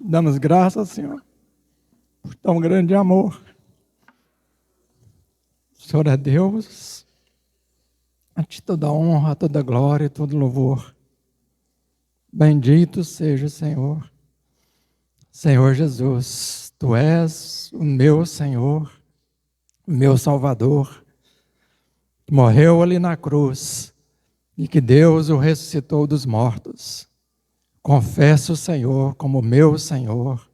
Damos graças, Senhor, por tão grande amor. O Senhor é Deus, a Ti toda honra, toda glória e todo louvor. Bendito seja o Senhor. Senhor Jesus, Tu és o meu Senhor, o meu Salvador, que morreu ali na cruz e que Deus o ressuscitou dos mortos. Confesso o Senhor como meu Senhor.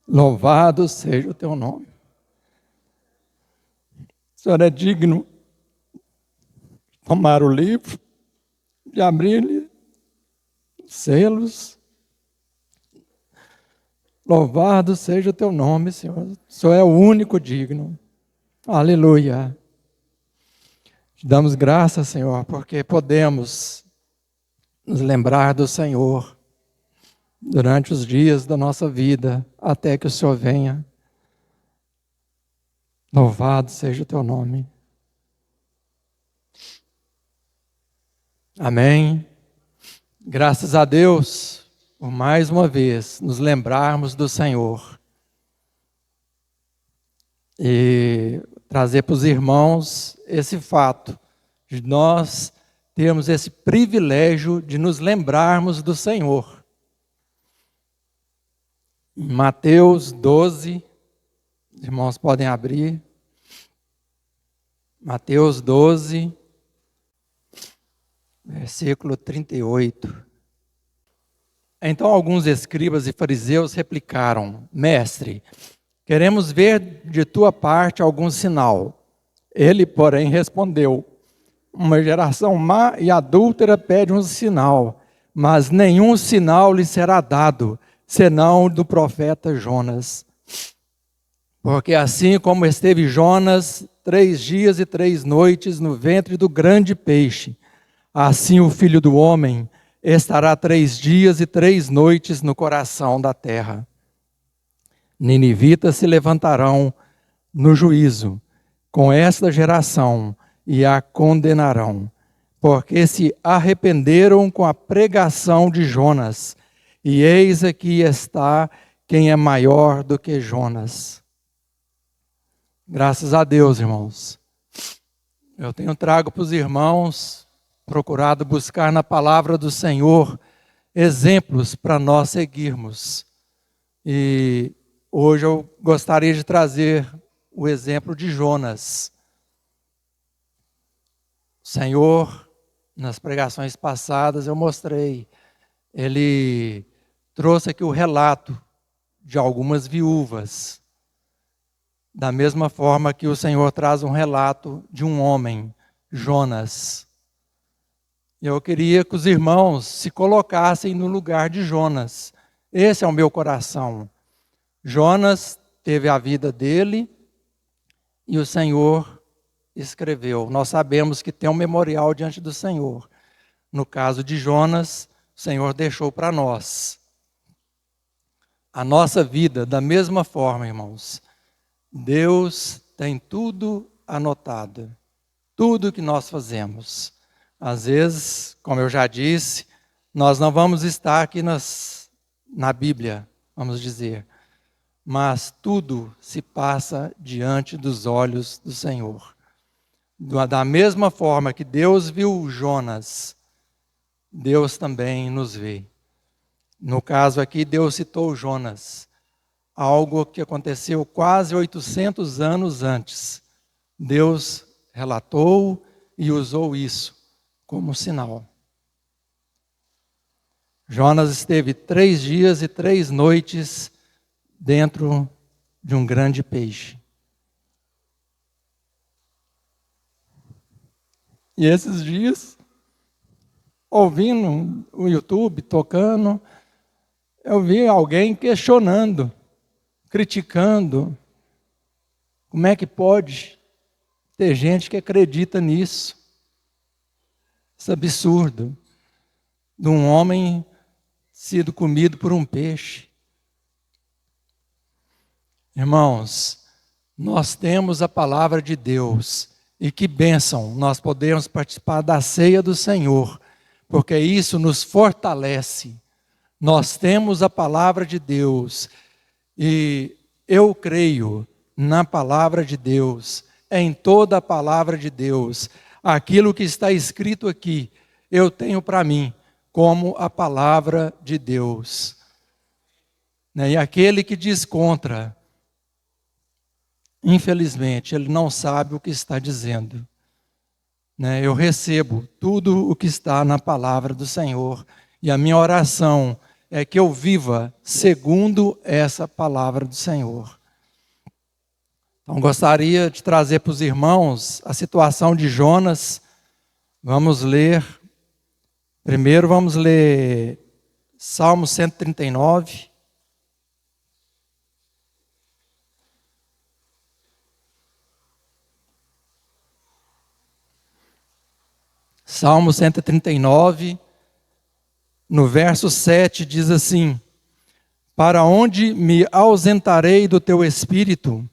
Louvado seja o Teu nome. O Senhor é digno de tomar o livro, de abrir-lhe os selos. Louvado seja o Teu nome, Senhor. O Senhor é o único digno. Aleluia. Te damos graças, Senhor, porque podemos nos lembrar do Senhor durante os dias da nossa vida, até que o Senhor venha. Louvado seja o Teu nome. Amém. Graças a Deus por mais uma vez nos lembrarmos do Senhor. E trazer para os irmãos esse fato de nós termos esse privilégio de nos lembrarmos do Senhor. Em Mateus 12, os irmãos podem abrir. Mateus 12, versículo 38. Então alguns escribas e fariseus replicaram: Mestre, queremos ver de tua parte algum sinal. Ele, porém, respondeu: Uma geração má e adúltera pede um sinal, mas nenhum sinal lhe será dado, senão do profeta Jonas. Porque assim como esteve Jonas 3 dias e 3 noites no ventre do grande peixe, assim o Filho do Homem estará 3 dias e 3 noites no coração da terra. Ninivitas se levantarão no juízo com esta geração e a condenarão, porque se arrependeram com a pregação de Jonas, e eis aqui está quem é maior do que Jonas. Graças a Deus, irmãos. Eu tenho trago para os irmãos, procurado buscar na palavra do Senhor exemplos para nós seguirmos. E hoje eu gostaria de trazer o exemplo de Jonas. O Senhor, nas pregações passadas eu mostrei, ele trouxe aqui o relato de algumas viúvas. Da mesma forma que o Senhor traz um relato de um homem, Jonas. E eu queria que os irmãos se colocassem no lugar de Jonas. Esse é o meu coração. Jonas teve a vida dele e o Senhor escreveu. Nós sabemos que tem um memorial diante do Senhor. No caso de Jonas, o Senhor deixou para nós. A nossa vida, da mesma forma, irmãos, Deus tem tudo anotado. Tudo que nós fazemos. Às vezes, como eu já disse, nós não vamos estar aqui na Bíblia, vamos dizer. Mas tudo se passa diante dos olhos do Senhor. Da mesma forma que Deus viu Jonas, Deus também nos vê. No caso aqui, Deus citou Jonas. Algo que aconteceu quase 800 anos antes. Deus relatou e usou isso como sinal. Jonas esteve 3 dias e 3 noites dentro de um grande peixe. E esses dias, ouvindo o YouTube, tocando, eu vi alguém questionando, criticando. Como é que pode ter gente que acredita nisso? Isso é absurdo. De um homem sido comido por um peixe. Irmãos, nós temos a palavra de Deus. E que bênção nós podemos participar da ceia do Senhor. Porque isso nos fortalece. Nós temos a palavra de Deus e eu creio na palavra de Deus, em toda a palavra de Deus. Aquilo que está escrito aqui, eu tenho para mim como a palavra de Deus. E aquele que diz contra, infelizmente, ele não sabe o que está dizendo. Eu recebo tudo o que está na palavra do Senhor. E a minha oração é que eu viva segundo essa palavra do Senhor. Então, gostaria de trazer para os irmãos a situação de Jonas. Vamos ler. Primeiro vamos ler Salmo 139. Salmo 139, no verso 7, diz assim: Para onde me ausentarei do teu espírito?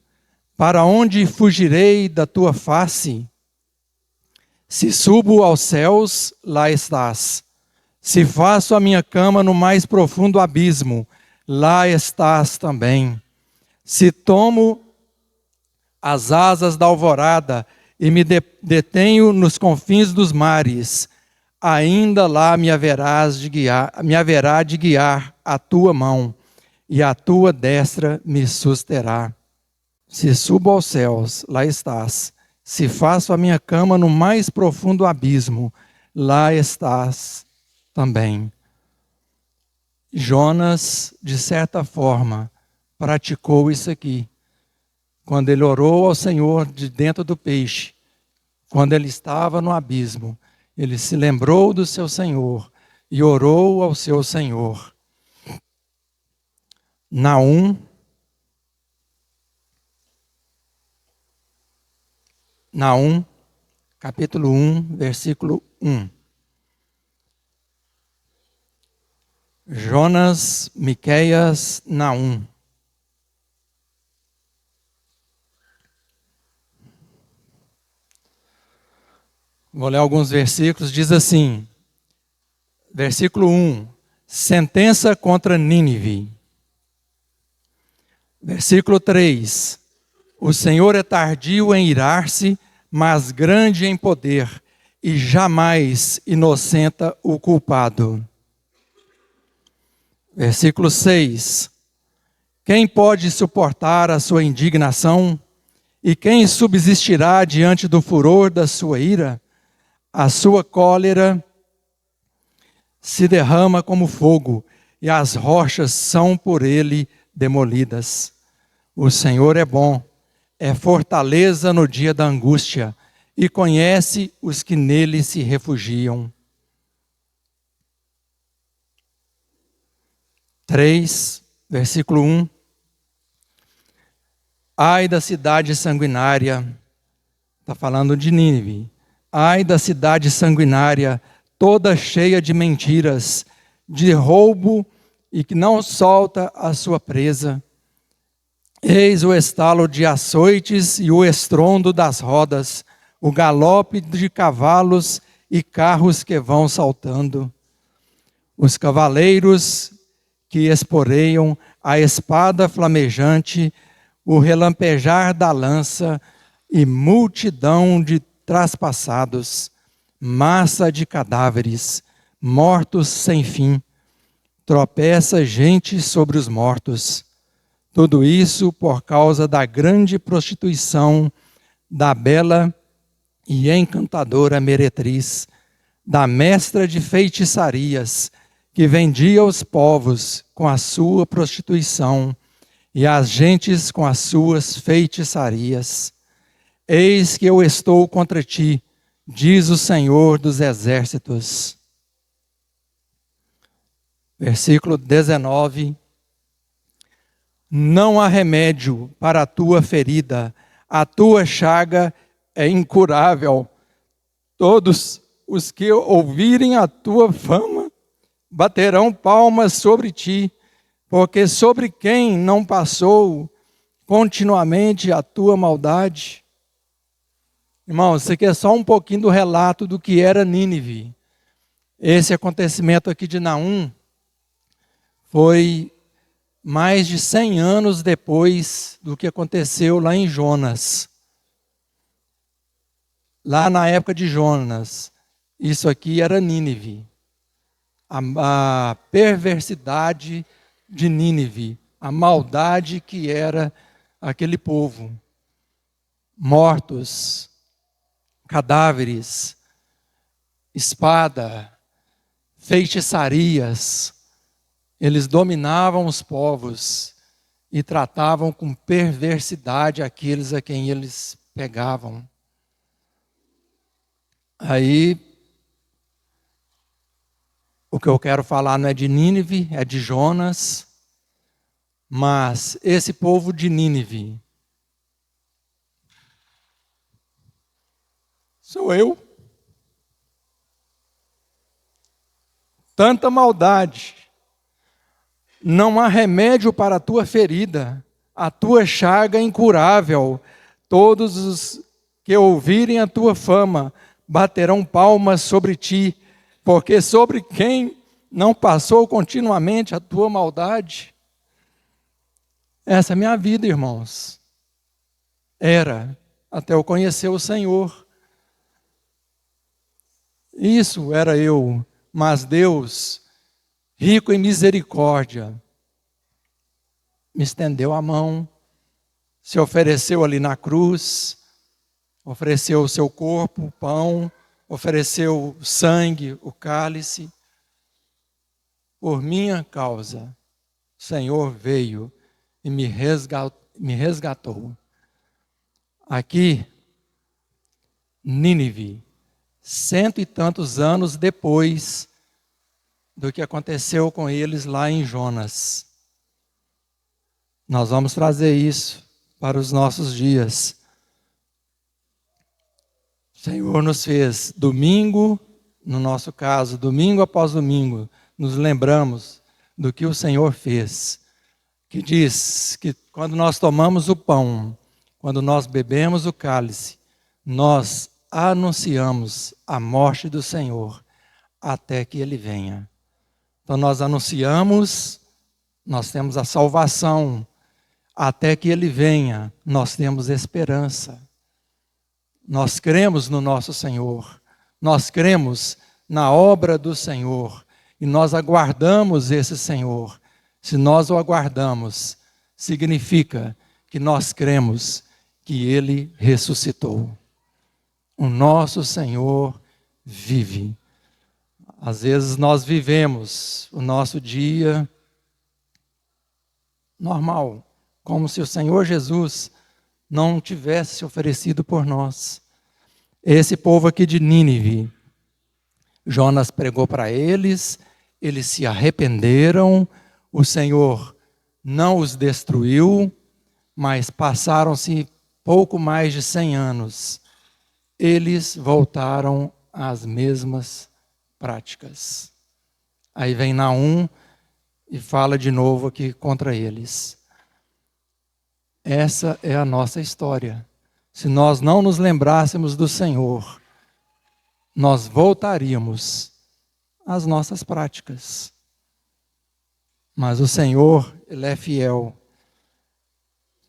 Para onde fugirei da tua face? Se subo aos céus, lá estás. Se faço a minha cama no mais profundo abismo, lá estás também. Se tomo as asas da alvorada e me detenho nos confins dos mares, ainda lá me haverá de guiar a tua mão, e a tua destra me susterá. Se subo aos céus, lá estás. Se faço a minha cama no mais profundo abismo, lá estás também. Jonas, de certa forma, praticou isso aqui. Quando ele orou ao Senhor de dentro do peixe, quando ele estava no abismo, ele se lembrou do seu Senhor e orou ao seu Senhor. Naum, capítulo 1, versículo 1. Jonas, Miqueias, Naum. Vou ler alguns versículos, diz assim, versículo 1, sentença contra Nínive. Versículo 3, o Senhor é tardio em irar-se, mas grande em poder, e jamais inocenta o culpado. Versículo 6, quem pode suportar a sua indignação? E quem subsistirá diante do furor da sua ira? A sua cólera se derrama como fogo, e as rochas são por ele demolidas. O Senhor é bom, é fortaleza no dia da angústia, e conhece os que nele se refugiam. 3, versículo 1. Ai da cidade sanguinária, está falando de Nínive. Ai da cidade sanguinária, toda cheia de mentiras, de roubo e que não solta a sua presa. Eis o estalo de açoites e o estrondo das rodas, o galope de cavalos e carros que vão saltando. Os cavaleiros que esporeiam a espada flamejante, o relampejar da lança e multidão de traspassados, massa de cadáveres, mortos sem fim, tropeça gente sobre os mortos. Tudo isso por causa da grande prostituição da bela e encantadora meretriz, da mestra de feitiçarias, que vendia os povos com a sua prostituição e as gentes com as suas feitiçarias. Eis que eu estou contra ti, diz o Senhor dos exércitos. Versículo 19. Não há remédio para a tua ferida, a tua chaga é incurável. Todos os que ouvirem a tua fama baterão palmas sobre ti, porque sobre quem não passou continuamente a tua maldade? Irmãos, isso aqui é só um pouquinho do relato do que era Nínive. Esse acontecimento aqui de Naum Foi mais de 100 anos depois do que aconteceu lá em Jonas. Lá na época de Jonas, isso aqui era Nínive. A perversidade de Nínive, a maldade que era aquele povo. Mortos, cadáveres, espada, feitiçarias. Eles dominavam os povos e tratavam com perversidade aqueles a quem eles pegavam. Aí, o que eu quero falar não é de Nínive, é de Jonas. Mas esse povo de Nínive sou eu. Tanta maldade. Não há remédio para a tua ferida, a tua chaga é incurável. Todos os que ouvirem a tua fama baterão palmas sobre ti, porque sobre quem não passou continuamente a tua maldade? Essa é a minha vida, irmãos. Era, até eu conhecer o Senhor. Isso era eu, mas Deus, rico em misericórdia, me estendeu a mão, se ofereceu ali na cruz, ofereceu o seu corpo, o pão, ofereceu o sangue, o cálice. Por minha causa, o Senhor veio e me resgatou. Aqui, Nínive, 100 e tantos anos depois do que aconteceu com eles lá em Jonas. Nós vamos trazer isso para os nossos dias. O Senhor nos fez domingo, no nosso caso, domingo após domingo, nos lembramos do que o Senhor fez. Que diz que quando nós tomamos o pão, quando nós bebemos o cálice, nós anunciamos a morte do Senhor até que Ele venha. Então nós anunciamos, nós temos a salvação, até que Ele venha, nós temos esperança. Nós cremos no nosso Senhor, nós cremos na obra do Senhor e nós aguardamos esse Senhor. Se nós o aguardamos, significa que nós cremos que Ele ressuscitou. O nosso Senhor vive. Às vezes nós vivemos o nosso dia normal, como se o Senhor Jesus não tivesse se oferecido por nós. Esse povo aqui de Nínive, Jonas pregou para eles, eles se arrependeram, o Senhor não os destruiu, mas passaram-se pouco mais de 100 anos. Eles voltaram às mesmas práticas. Aí vem Naum e fala de novo aqui contra eles. Essa é a nossa história. Se nós não nos lembrássemos do Senhor, nós voltaríamos às nossas práticas. Mas o Senhor, Ele é fiel.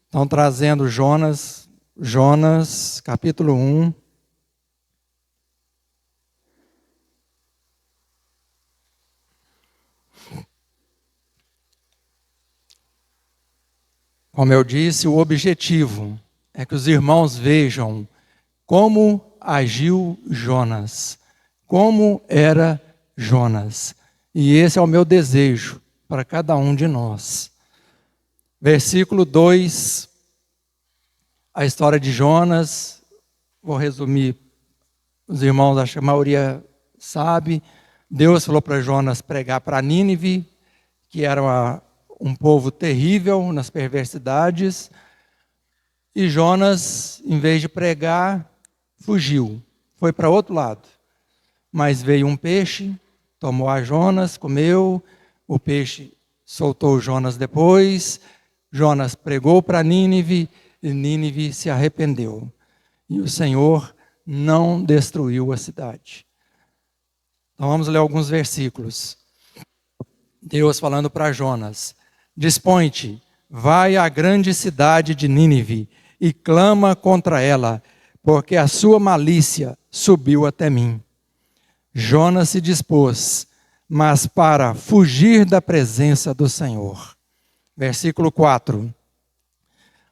Estão trazendo Jonas capítulo 1. Como eu disse, o objetivo é que os irmãos vejam como agiu Jonas, como era Jonas. E esse é o meu desejo para cada um de nós. Versículo 2, a história de Jonas, vou resumir, os irmãos, acho que a maioria sabe. Deus falou para Jonas pregar para Nínive, que era um povo terrível nas perversidades, e Jonas, em vez de pregar, fugiu, foi para outro lado. Mas veio um peixe, tomou a Jonas, comeu, o peixe soltou Jonas depois, Jonas pregou para Nínive, e Nínive se arrependeu. E o Senhor não destruiu a cidade. Então vamos ler alguns versículos. Deus falando para Jonas: dispõe-te, vai à grande cidade de Nínive e clama contra ela, porque a sua malícia subiu até mim. Jonas se dispôs, mas para fugir da presença do Senhor. Versículo 4.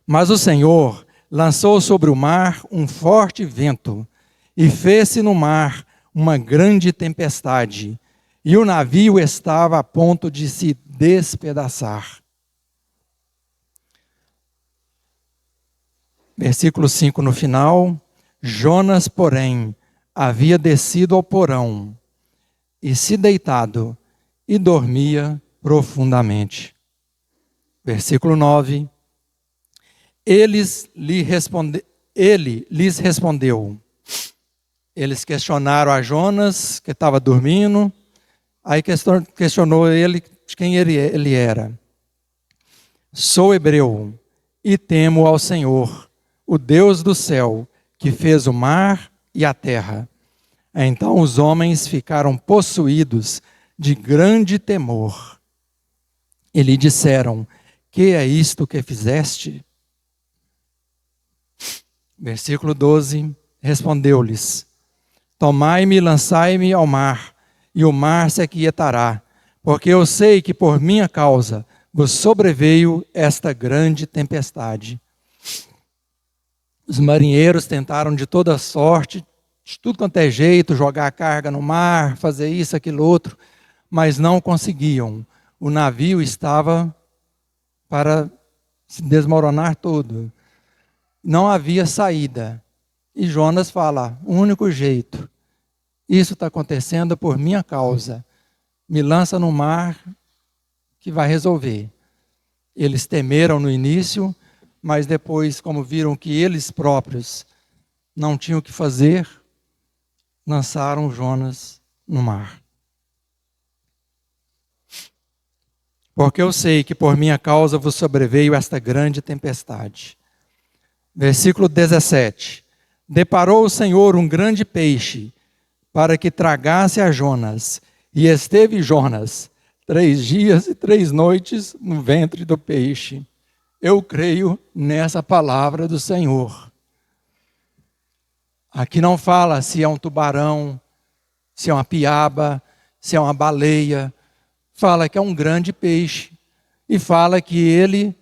Mas o Senhor lançou sobre o mar um forte vento, e fez-se no mar uma grande tempestade, e o navio estava a ponto de se despedaçar. Versículo 5 no final. Jonas, porém, havia descido ao porão, e se deitado, e dormia profundamente. Versículo 9. Ele lhes respondeu. Eles questionaram a Jonas, que estava dormindo. Aí questionou ele de quem ele era. Sou hebreu e temo ao Senhor, o Deus do céu, que fez o mar e a terra. Então os homens ficaram possuídos de grande temor. E lhe disseram: que é isto que fizeste? Versículo 12, respondeu-lhes: tomai-me e lançai-me ao mar, e o mar se aquietará, porque eu sei que por minha causa vos sobreveio esta grande tempestade. Os marinheiros tentaram de toda sorte, de tudo quanto é jeito, jogar a carga no mar, fazer isso, aquilo, outro, mas não conseguiam. O navio estava para se desmoronar todo. Não havia saída. E Jonas fala: o único jeito, isso está acontecendo por minha causa. Me lança no mar que vai resolver. Eles temeram no início, mas depois, como viram que eles próprios não tinham o que fazer, lançaram Jonas no mar. Porque eu sei que por minha causa vos sobreveio esta grande tempestade. Versículo 17. Deparou o Senhor um grande peixe para que tragasse a Jonas, e esteve Jonas 3 dias e 3 noites no ventre do peixe. Eu creio nessa palavra do Senhor. Aqui não fala se é um tubarão, se é uma piaba, se é uma baleia. Fala que é um grande peixe. E fala que ele,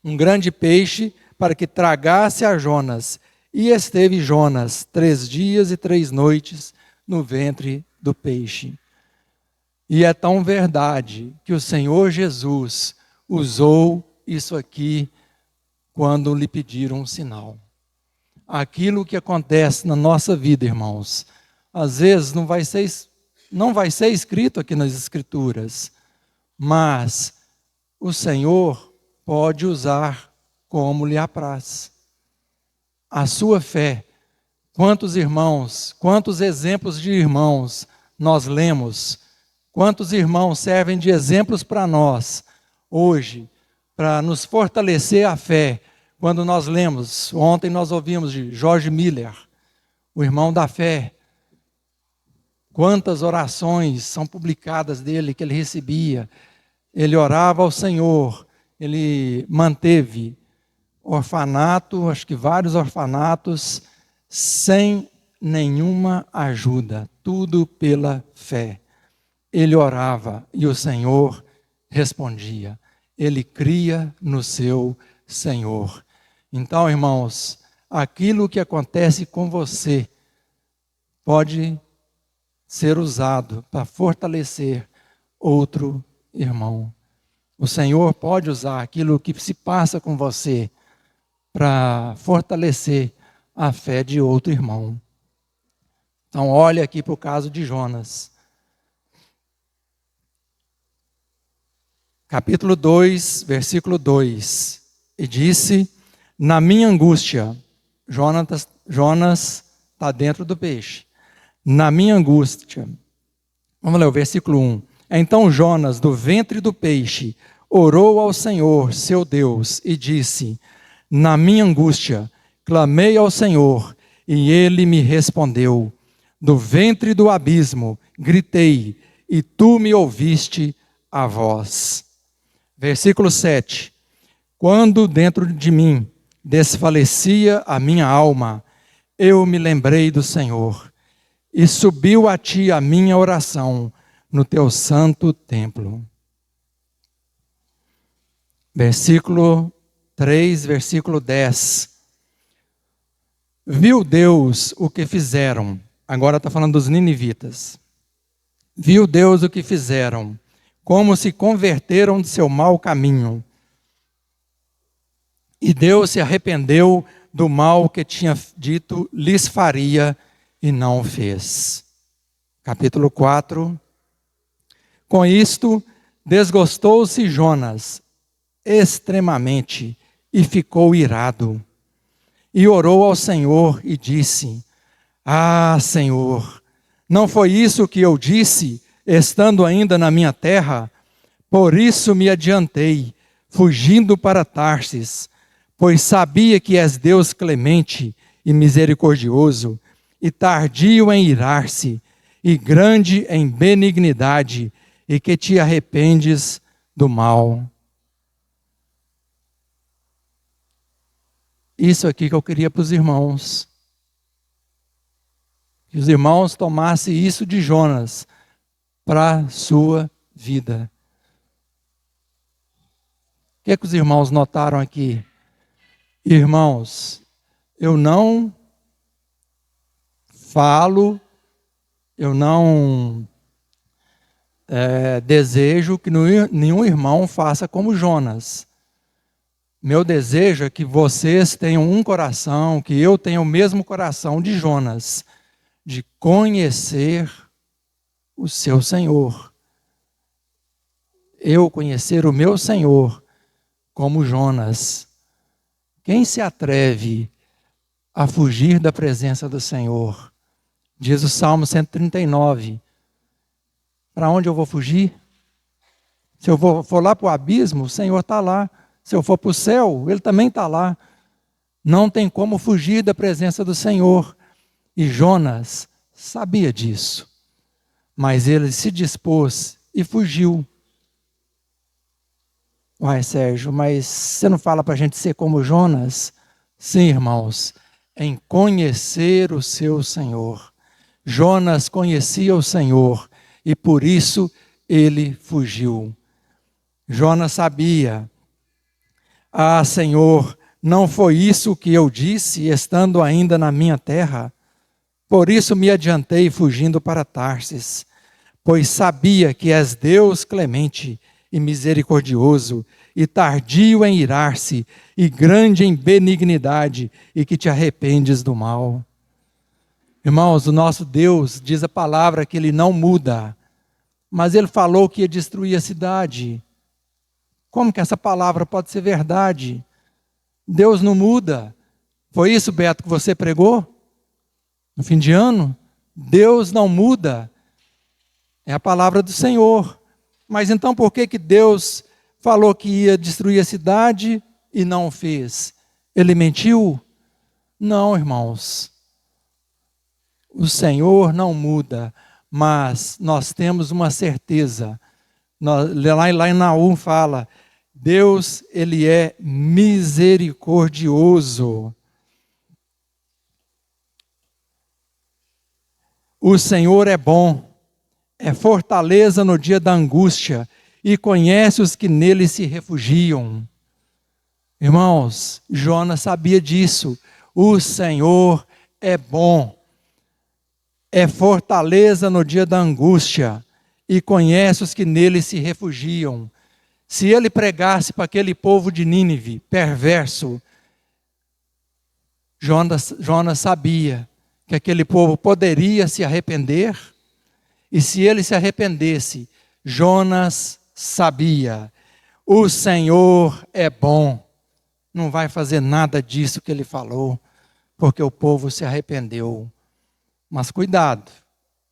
um grande peixe, para que tragasse a Jonas. E esteve Jonas 3 dias e 3 noites no ventre do peixe. E é tão verdade que o Senhor Jesus usou isso aqui quando lhe pediram um sinal. Aquilo que acontece na nossa vida, irmãos, às vezes não vai ser escrito aqui nas Escrituras, mas o Senhor pode usar como lhe apraz. A sua fé, quantos irmãos, quantos exemplos de irmãos nós lemos, quantos irmãos servem de exemplos para nós hoje, para nos fortalecer a fé. Quando nós lemos, ontem nós ouvimos de George Miller, o irmão da fé. Quantas orações são publicadas dele, que ele recebia. Ele orava ao Senhor, ele manteve orfanato, acho que vários orfanatos, sem nenhuma ajuda, tudo pela fé. Ele orava e o Senhor respondia. Ele cria no seu Senhor. Então, irmãos, aquilo que acontece com você pode ser usado para fortalecer outro irmão. O Senhor pode usar aquilo que se passa com você para fortalecer a fé de outro irmão. Então, olha aqui para o caso de Jonas. Capítulo 2, versículo 2. E disse: na minha angústia, Jonas está dentro do peixe. Na minha angústia. Vamos ler o versículo 1. Então Jonas, do ventre do peixe, orou ao Senhor, seu Deus, e disse: na minha angústia, clamei ao Senhor, e ele me respondeu. Do ventre do abismo, gritei, e tu me ouviste a vós. Versículo 7. Quando dentro de mim desfalecia a minha alma, eu me lembrei do Senhor, e subiu a ti a minha oração no teu santo templo. Versículo 3, versículo 10. Viu Deus o que fizeram. Agora está falando dos ninivitas. Viu Deus o que fizeram, como se converteram de seu mau caminho. E Deus se arrependeu do mal que tinha dito lhes faria e não o fez. Capítulo 4. Com isto, desgostou-se Jonas extremamente e ficou irado. E orou ao Senhor e disse: Ah, Senhor, não foi isso que eu disse, estando ainda na minha terra? Por isso me adiantei, fugindo para Tarsis, pois sabia que és Deus clemente e misericordioso, e tardio em irar-se, e grande em benignidade, e que te arrependes do mal. Isso aqui que eu queria para os irmãos. Que os irmãos tomassem isso de Jonas para a sua vida. O que é que os irmãos notaram aqui? Irmãos, eu não falo, eu não desejo que nenhum irmão faça como Jonas. Meu desejo é que vocês tenham um coração, que eu tenha o mesmo coração de Jonas, de conhecer o seu Senhor. Eu conhecer o meu Senhor como Jonas. Quem se atreve a fugir da presença do Senhor? Diz o Salmo 139. Para onde eu vou fugir? Se eu for lá para o abismo, o Senhor está lá. Se eu for para o céu, Ele também está lá. Não tem como fugir da presença do Senhor. E Jonas sabia disso. Mas ele se dispôs e fugiu. Uai, Sérgio, mas você não fala para a gente ser como Jonas? Sim, irmãos, em conhecer o seu Senhor. Jonas conhecia o Senhor e por isso ele fugiu. Jonas sabia: Ah, Senhor, não foi isso que eu disse, estando ainda na minha terra? Por isso me adiantei fugindo para Tarsis, pois sabia que és Deus clemente e misericordioso, e tardio em irar-se, e grande em benignidade, e que te arrependes do mal. Irmãos, o nosso Deus, diz a palavra que Ele não muda, mas Ele falou que ia destruir a cidade. Como que essa palavra pode ser verdade? Deus não muda. Foi isso, Beto, que você pregou no fim de ano? Deus não muda. É a palavra do Senhor. Mas então por que Deus falou que ia destruir a cidade e não o fez? Ele mentiu? Não, irmãos. O Senhor não muda, mas nós temos uma certeza. Lá em Naum fala: Deus, Ele é misericordioso. O Senhor é bom, é fortaleza no dia da angústia, e conhece os que nele se refugiam. Irmãos, Jonas sabia disso. O Senhor é bom, é fortaleza no dia da angústia, e conhece os que nele se refugiam. Se ele pregasse para aquele povo de Nínive, perverso, Jonas sabia que aquele povo poderia se arrepender, e se ele se arrependesse, Jonas sabia: o Senhor é bom, não vai fazer nada disso que ele falou, porque o povo se arrependeu. Mas cuidado,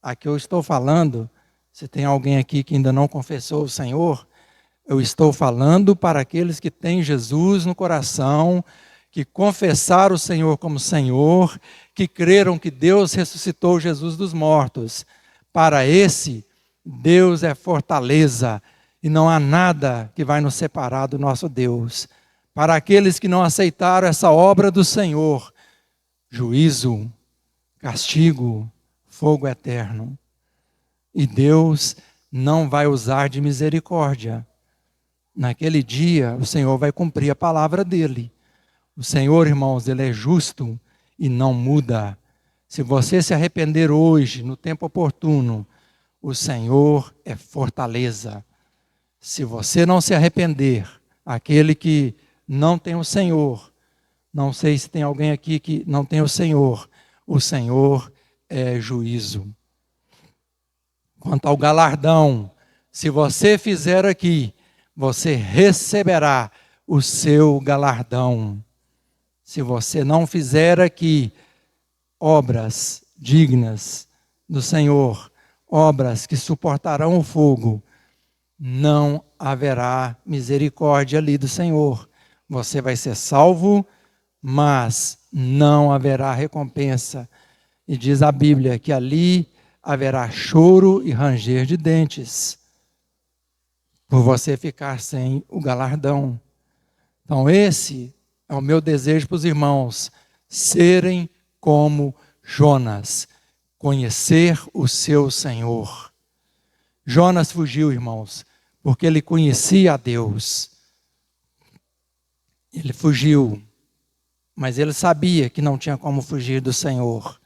aqui eu estou falando, se tem alguém aqui que ainda não confessou o Senhor, eu estou falando para aqueles que têm Jesus no coração, que confessaram o Senhor como Senhor, que creram que Deus ressuscitou Jesus dos mortos. Para esse, Deus é fortaleza e não há nada que vai nos separar do nosso Deus. Para aqueles que não aceitaram essa obra do Senhor, juízo, castigo, fogo eterno. E Deus não vai usar de misericórdia. Naquele dia, o Senhor vai cumprir a palavra dele. O Senhor, irmãos, ele é justo e não muda. Se você se arrepender hoje, no tempo oportuno, o Senhor é fortaleza. Se você não se arrepender, aquele que não tem o Senhor, não sei se tem alguém aqui que não tem o Senhor é juízo. Quanto ao galardão, se você fizer aqui, você receberá o seu galardão. Se você não fizer aqui obras dignas do Senhor, obras que suportarão o fogo, não haverá misericórdia ali do Senhor. Você vai ser salvo, mas não haverá recompensa. E diz a Bíblia que ali haverá choro e ranger de dentes, por você ficar sem o galardão. Então esse é o meu desejo para os irmãos, serem como Jonas, conhecer o seu Senhor. Jonas fugiu, irmãos, porque ele conhecia a Deus. Ele fugiu, mas ele sabia que não tinha como fugir do Senhor.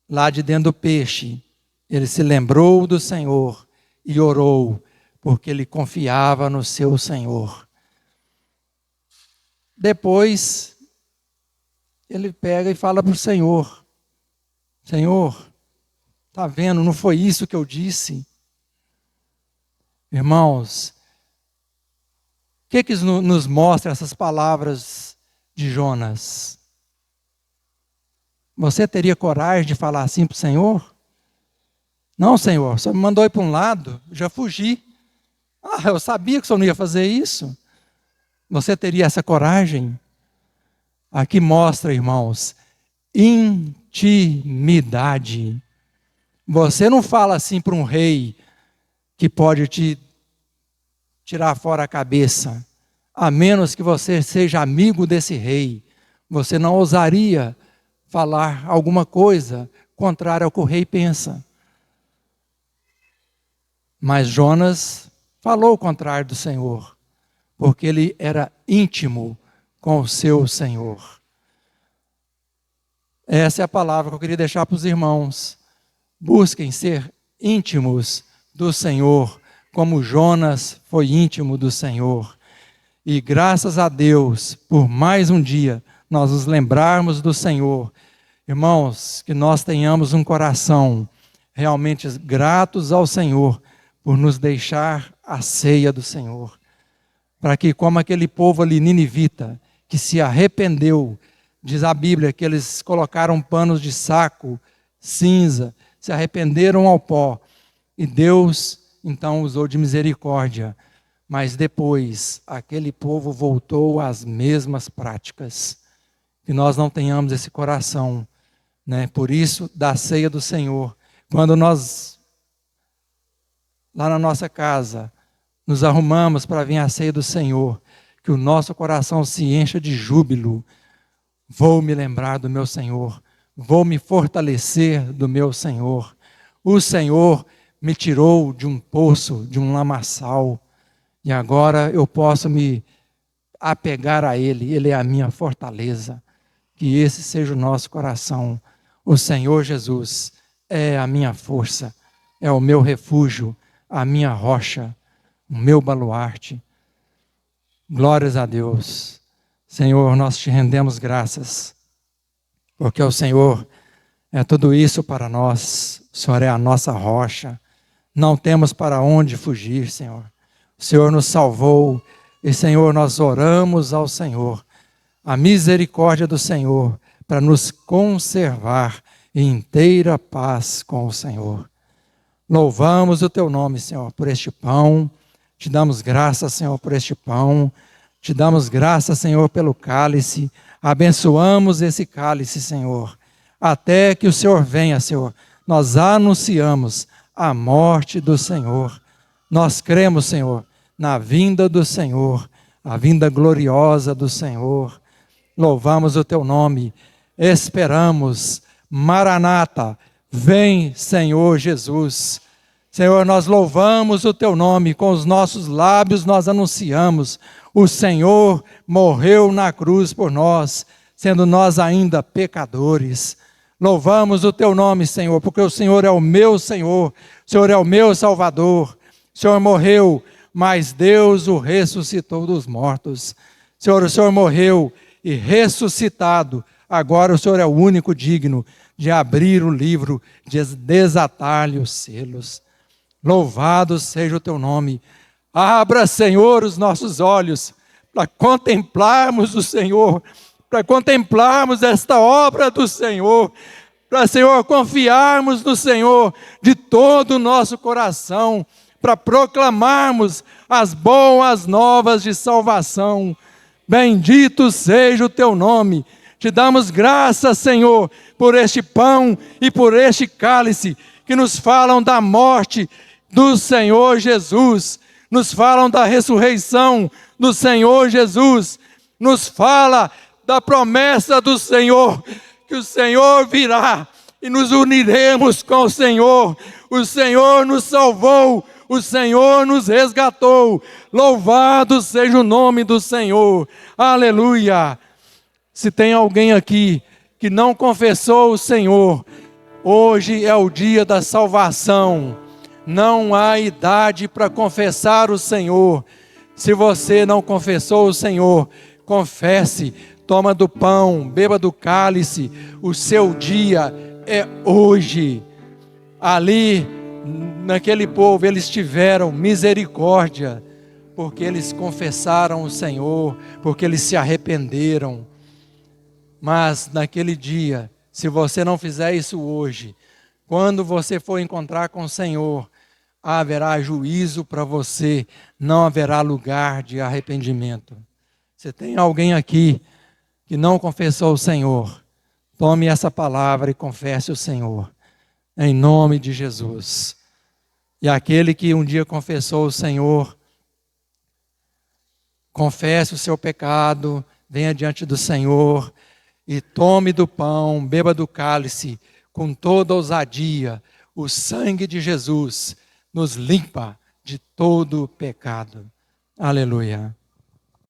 Lá de dentro do peixe, ele se lembrou do Senhor e orou, porque ele confiava no seu Senhor. Depois, ele pega e fala para o Senhor: Senhor, está vendo, não foi isso que eu disse? Irmãos, o que nos mostra essas palavras de Jonas? Você teria coragem de falar assim para o Senhor? Não, Senhor, você me mandou ir para um lado, já fugi. Eu sabia que o Senhor não ia fazer isso. Você teria essa coragem? Aqui mostra, irmãos, intimidade. Você não fala assim para um rei que pode te tirar fora a cabeça, a menos que você seja amigo desse rei. Você não ousaria falar alguma coisa contrária ao que o rei pensa. Mas Jonas falou o contrário do Senhor, porque ele era íntimo com o seu Senhor. Essa é a palavra que eu queria deixar para os irmãos. Busquem ser íntimos do Senhor, como Jonas foi íntimo do Senhor. E graças a Deus, por mais um dia, nós nos lembrarmos do Senhor. Irmãos, que nós tenhamos um coração realmente gratos ao Senhor, por nos deixar a ceia do Senhor. Para que, como aquele povo ali, ninivita, que se arrependeu, diz a Bíblia, que eles colocaram panos de saco, cinza, se arrependeram ao pó. E Deus, então, usou de misericórdia. Mas depois, aquele povo voltou às mesmas práticas. Que nós não tenhamos esse coração, né? Por isso, da ceia do Senhor. Quando nós, lá na nossa casa, nos arrumamos para vir à ceia do Senhor, que o nosso coração se encha de júbilo. Vou me lembrar do meu Senhor, vou me fortalecer do meu Senhor. O Senhor me tirou de um poço, de um lamaçal, e agora eu posso me apegar a Ele, Ele é a minha fortaleza. Que esse seja o nosso coração. O Senhor Jesus é a minha força, é o meu refúgio, a minha rocha, o meu baluarte. Glórias a Deus. Senhor, nós te rendemos graças, porque o Senhor é tudo isso para nós. O Senhor é a nossa rocha. Não temos para onde fugir, Senhor. O Senhor nos salvou e, Senhor, nós oramos ao Senhor, a misericórdia do Senhor, para nos conservar em inteira paz com o Senhor. Louvamos o teu nome, Senhor, por este pão. Te damos graças, Senhor, por este pão. Te damos graças, Senhor, pelo cálice. Abençoamos esse cálice, Senhor. Até que o Senhor venha, Senhor. Nós anunciamos a morte do Senhor. Nós cremos, Senhor, na vinda do Senhor, a vinda gloriosa do Senhor. Louvamos o teu nome, esperamos, Maranata, vem Senhor Jesus. Senhor, nós louvamos o teu nome, com os nossos lábios nós anunciamos, o Senhor morreu na cruz por nós, sendo nós ainda pecadores. Louvamos o teu nome, Senhor, porque o Senhor é o meu Senhor, o Senhor é o meu Salvador. O Senhor morreu, mas Deus o ressuscitou dos mortos. Senhor, o Senhor morreu e ressuscitado, agora o Senhor é o único digno de abrir o livro, de desatar-lhe os selos. Louvado seja o teu nome. Abra, Senhor, os nossos olhos para contemplarmos o Senhor, para contemplarmos esta obra do Senhor, para, Senhor, confiarmos no Senhor de todo o nosso coração, para proclamarmos as boas novas de salvação. Bendito seja o teu nome. Te damos graças, Senhor, por este pão e por este cálice que nos falam da morte do Senhor Jesus, nos falam da ressurreição do Senhor Jesus, nos fala da promessa do Senhor, que o Senhor virá e nos uniremos com o Senhor. O Senhor nos salvou, o Senhor nos resgatou. Louvado seja o nome do Senhor. Aleluia. Se tem alguém aqui que não confessou o Senhor, hoje é o dia da salvação. Não há idade para confessar o Senhor. Se você não confessou o Senhor, confesse, toma do pão, beba do cálice. O seu dia é hoje. Ali, naquele povo, eles tiveram misericórdia, porque eles confessaram o Senhor, porque eles se arrependeram. Mas naquele dia, se você não fizer isso hoje, quando você for encontrar com o Senhor, haverá juízo para você, não haverá lugar de arrependimento. Se tem alguém aqui que não confessou o Senhor, tome essa palavra e confesse o Senhor, em nome de Jesus. E aquele que um dia confessou o Senhor, confesse o seu pecado, venha diante do Senhor e tome do pão, beba do cálice, com toda ousadia. O sangue de Jesus nos limpa de todo pecado. Aleluia.